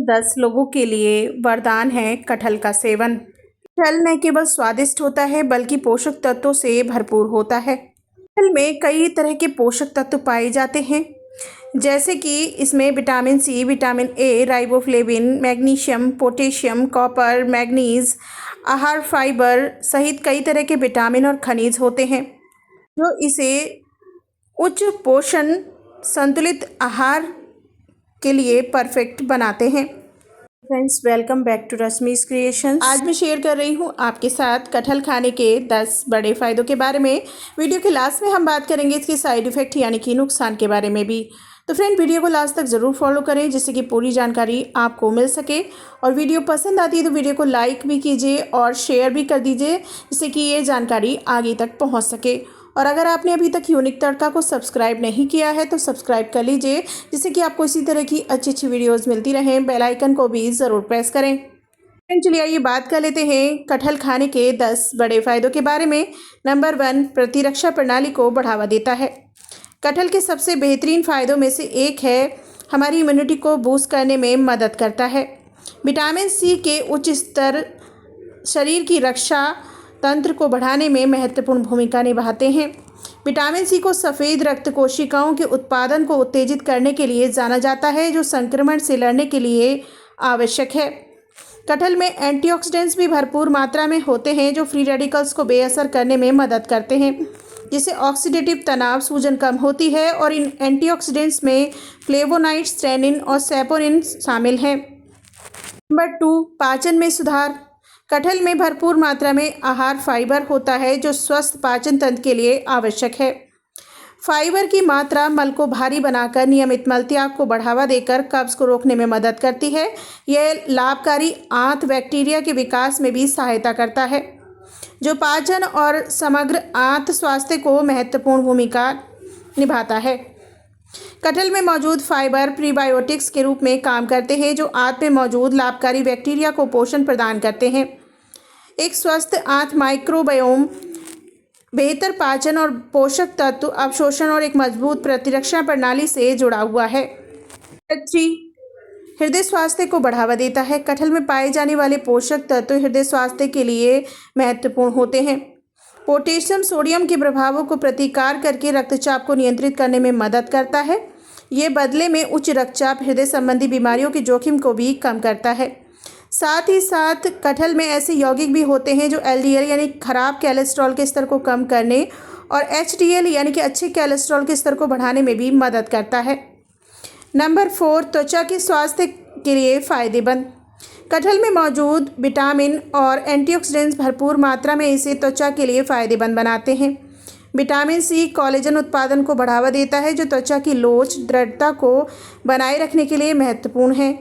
10 लोगों के लिए वरदान है कटहल का सेवन। कटहल न केवल स्वादिष्ट होता है बल्कि पोषक तत्वों से भरपूर होता है। कटहल में कई तरह के पोषक तत्व पाए जाते हैं, जैसे कि इसमें vitamin C, vitamin A, riboflavin, magnesium, potassium, copper, manganese, आहार फाइबर सहित कई तरह के विटामिन और खनिज होते हैं जो इसे उच्च पोषण संतुलित आहार के लिए परफेक्ट बनाते हैं। Friends, welcome back to Rashmi's creations. आज मैं शेयर कर रही हूँ आपके साथ कटहल खाने के 10 बड़े फ़ायदों के बारे में। वीडियो के लास्ट में हम बात करेंगे इसके साइड इफ़ेक्ट यानी कि नुकसान के बारे में भी। तो फ्रेंड, वीडियो को लास्ट तक ज़रूर फॉलो करें जिससे कि पूरी जानकारी आपको मिल सके। और वीडियो पसंद आती है तो वीडियो को लाइक भी कीजिए और शेयर भी कर दीजिए जिससे कि ये जानकारी आगे तक पहुँच सके। और अगर आपने अभी तक यूनिक तड़का को सब्सक्राइब नहीं किया है तो सब्सक्राइब कर लीजिए जिससे कि आपको इसी तरह की अच्छी अच्छी वीडियोस मिलती रहें। बेल आइकन को भी ज़रूर प्रेस करें। चलिए आइए बात कर लेते हैं कटहल खाने के 10 बड़े फ़ायदों के बारे में। नंबर 1, प्रतिरक्षा प्रणाली को बढ़ावा देता है। कटहल के सबसे बेहतरीन फ़ायदों में से एक है हमारी इम्यूनिटी को बूस्ट करने में मदद करता है। विटामिन सी के उच्च स्तर शरीर की रक्षा तंत्र को बढ़ाने में महत्वपूर्ण भूमिका निभाते हैं। विटामिन सी को सफ़ेद रक्त कोशिकाओं के उत्पादन को उत्तेजित करने के लिए जाना जाता है जो संक्रमण से लड़ने के लिए आवश्यक है। कटहल में एंटीऑक्सीडेंट्स भी भरपूर मात्रा में होते हैं जो फ्री रेडिकल्स को बेअसर करने में मदद करते हैं, जिससे ऑक्सीडेटिव तनाव सूजन कम होती है। और इन एंटीऑक्सीडेंट्स में फ्लेवोनाइड्स, टैनिन और सैपोनिन शामिल हैं। नंबर 2, पाचन में सुधार। कटहल में भरपूर मात्रा में आहार फाइबर होता है जो स्वस्थ पाचन तंत्र के लिए आवश्यक है। फाइबर की मात्रा मल को भारी बनाकर नियमित मलत्याग को बढ़ावा देकर कब्ज को रोकने में मदद करती है। यह लाभकारी आंत बैक्टीरिया के विकास में भी सहायता करता है जो पाचन और समग्र आंत स्वास्थ्य को महत्वपूर्ण भूमिका निभाता है। कटहल में मौजूद फाइबर प्रीबायोटिक्स के रूप में काम करते हैं जो आंत में मौजूद लाभकारी बैक्टीरिया को पोषण प्रदान करते हैं। एक स्वस्थ आंत माइक्रोबायोम बेहतर पाचन और पोषक तत्व अवशोषण और एक मजबूत प्रतिरक्षा प्रणाली से जुड़ा हुआ है। 3, हृदय स्वास्थ्य को बढ़ावा देता है। कटहल में पाए जाने वाले पोषक तत्व हृदय स्वास्थ्य के लिए महत्वपूर्ण होते हैं। पोटेशियम सोडियम के प्रभावों को प्रतिकार करके रक्तचाप को नियंत्रित करने में मदद करता है। ये बदले में उच्च रक्तचाप हृदय संबंधी बीमारियों के जोखिम को भी कम करता है। साथ ही साथ कटहल में ऐसे यौगिक भी होते हैं जो LDL यानी खराब कोलेस्ट्रॉल के स्तर को कम करने और HDL यानी कि अच्छे कोलेस्ट्रॉल के स्तर को बढ़ाने में भी मदद करता है। नंबर 4, त्वचा के स्वास्थ्य के लिए फ़ायदेमंद। कटहल में मौजूद विटामिन और एंटीऑक्सीडेंट्स भरपूर मात्रा में इसे त्वचा के लिए फ़ायदेमंद बनाते हैं। विटामिन सी कोलेजन उत्पादन को बढ़ावा देता है जो त्वचा की लोच दृढ़ता को बनाए रखने के लिए महत्वपूर्ण है।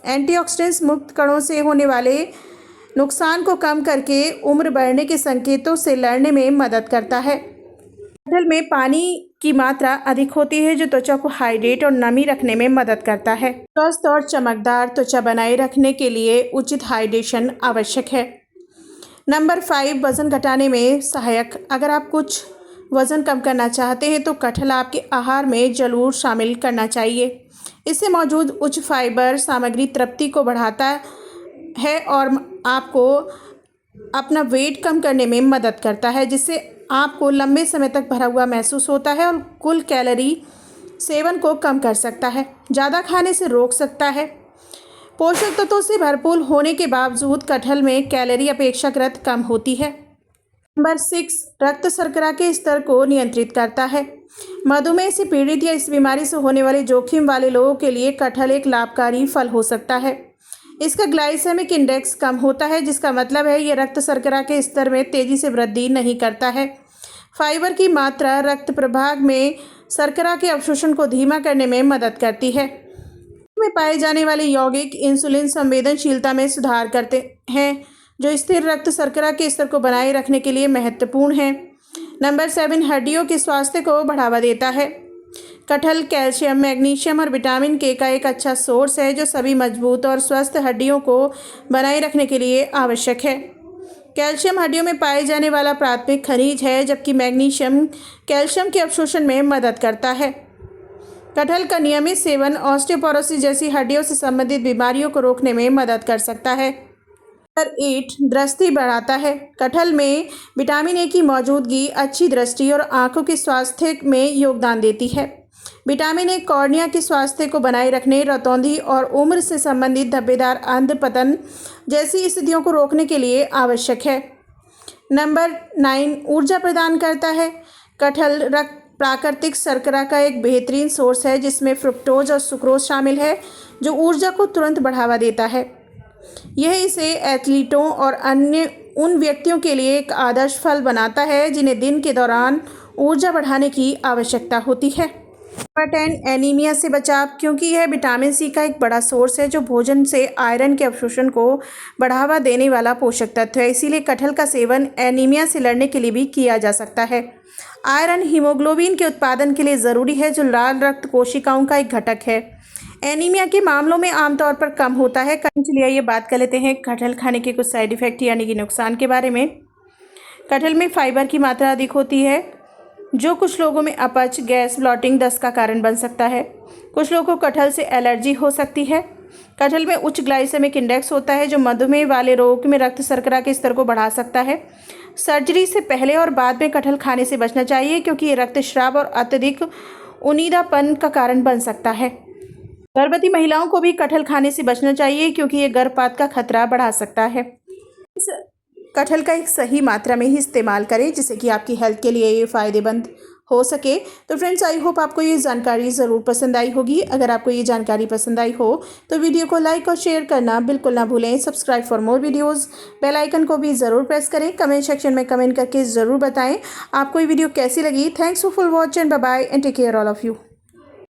एंटीऑक्सीडेंट्स मुक्त कणों से होने वाले नुकसान को कम करके उम्र बढ़ने के संकेतों से लड़ने में मदद करता है। कटहल में पानी की मात्रा अधिक होती है जो त्वचा को हाइड्रेट और नमी रखने में मदद करता है। स्वस्थ और चमकदार त्वचा बनाए रखने के लिए उचित हाइड्रेशन आवश्यक है। नंबर 5, वज़न घटाने में सहायक। अगर आप कुछ वज़न कम करना चाहते हैं तो कटहल आपके आहार में ज़रूर शामिल करना चाहिए। इससे मौजूद उच्च फाइबर सामग्री तृप्ति को बढ़ाता है और आपको अपना वेट कम करने में मदद करता है, जिससे आपको लंबे समय तक भरा हुआ महसूस होता है और कुल कैलोरी सेवन को कम कर सकता है, ज़्यादा खाने से रोक सकता है। पोषक तत्वों से भरपूर होने के बावजूद कटहल में कैलोरी अपेक्षाकृत कम होती है। नंबर 6, रक्त शर्करा के स्तर को नियंत्रित करता है। मधुमेह से पीड़ित या इस बीमारी से होने वाले जोखिम वाले लोगों के लिए कटहल एक लाभकारी फल हो सकता है। इसका ग्लाइसेमिक इंडेक्स कम होता है जिसका मतलब है ये रक्त शर्करा के स्तर में तेज़ी से वृद्धि नहीं करता है। फाइबर की मात्रा रक्त प्रवाह में शर्करा के अवशोषण को धीमा करने में मदद करती है। में पाए जाने वाले यौगिक इंसुलिन संवेदनशीलता में सुधार करते हैं जो स्थिर रक्त शर्करा के स्तर को बनाए रखने के लिए महत्वपूर्ण है। नंबर 7, हड्डियों के स्वास्थ्य को बढ़ावा देता है। कटहल कैल्शियम, मैग्नीशियम और विटामिन के का एक अच्छा सोर्स है जो सभी मजबूत और स्वस्थ हड्डियों को बनाए रखने के लिए आवश्यक है। कैल्शियम हड्डियों में पाए जाने वाला प्राथमिक खनिज है जबकि मैग्नीशियम कैल्शियम के अवशोषण में मदद करता है। कटहल का नियमित सेवन ऑस्टियोपोरोसिस जैसी हड्डियों से संबंधित बीमारियों को रोकने में मदद कर सकता है। नंबर 8, दृष्टि बढ़ाता है। कटहल में विटामिन ए की मौजूदगी अच्छी दृष्टि और आंखों के स्वास्थ्य में योगदान देती है। विटामिन ए कॉर्निया के स्वास्थ्य को बनाए रखने, रतौंधी और उम्र से संबंधित धब्बेदार अंध पतन जैसी स्थितियों को रोकने के लिए आवश्यक है। नंबर 9, ऊर्जा प्रदान करता है। कटहल रक्त प्राकृतिक शर्करा का एक बेहतरीन सोर्स है जिसमें फ्रुक्टोज और सुक्रोज शामिल है जो ऊर्जा को तुरंत बढ़ावा देता है। यह इसे एथलीटों और अन्य उन व्यक्तियों के लिए एक आदर्श फल बनाता है जिन्हें दिन के दौरान ऊर्जा बढ़ाने की आवश्यकता होती है। नंबर 10, एनीमिया से बचाव। क्योंकि यह विटामिन सी का एक बड़ा सोर्स है जो भोजन से आयरन के अवशोषण को बढ़ावा देने वाला पोषक तत्व है, इसीलिए कटहल का सेवन एनीमिया से लड़ने के लिए भी किया जा सकता है। आयरन हीमोग्लोबिन के उत्पादन के लिए ज़रूरी है जो लाल रक्त कोशिकाओं का एक घटक है। एनीमिया के मामलों में आमतौर पर कम होता है। चलिए आइए बात कर लेते हैं कटहल खाने के कुछ साइड इफ़ेक्ट यानी कि नुकसान के बारे में। कटहल में फाइबर की मात्रा अधिक होती है जो कुछ लोगों में अपच, गैस, ब्लॉटिंग, दस्त का कारण बन सकता है। कुछ लोगों को कटहल से एलर्जी हो सकती है। कटहल में उच्च ग्लाइसेमिक इंडेक्स होता है जो मधुमेह वाले रोग में रक्त शर्करा के स्तर को बढ़ा सकता है। सर्जरी से पहले और बाद में कटहल खाने से बचना चाहिए क्योंकि ये रक्तस्राव और अत्यधिक उनीदापन का कारण बन सकता है। गर्भवती महिलाओं को भी कटहल खाने से बचना चाहिए क्योंकि ये गर्भपात का खतरा बढ़ा सकता है। इस कटहल का एक सही मात्रा में ही इस्तेमाल करें जिससे कि आपकी हेल्थ के लिए ये फ़ायदेमंद हो सके। तो फ्रेंड्स, आई होप आपको ये जानकारी ज़रूर पसंद आई होगी। अगर आपको ये जानकारी पसंद आई हो तो वीडियो को लाइक और शेयर करना बिल्कुल ना भूलें। Subscribe for more videos, bell icon को भी ज़रूर प्रेस करें। कमेंट सेक्शन में कमेंट करके ज़रूर बताएं आपको ये वीडियो कैसी लगी। Thanks for watching, bye bye and take care all of you.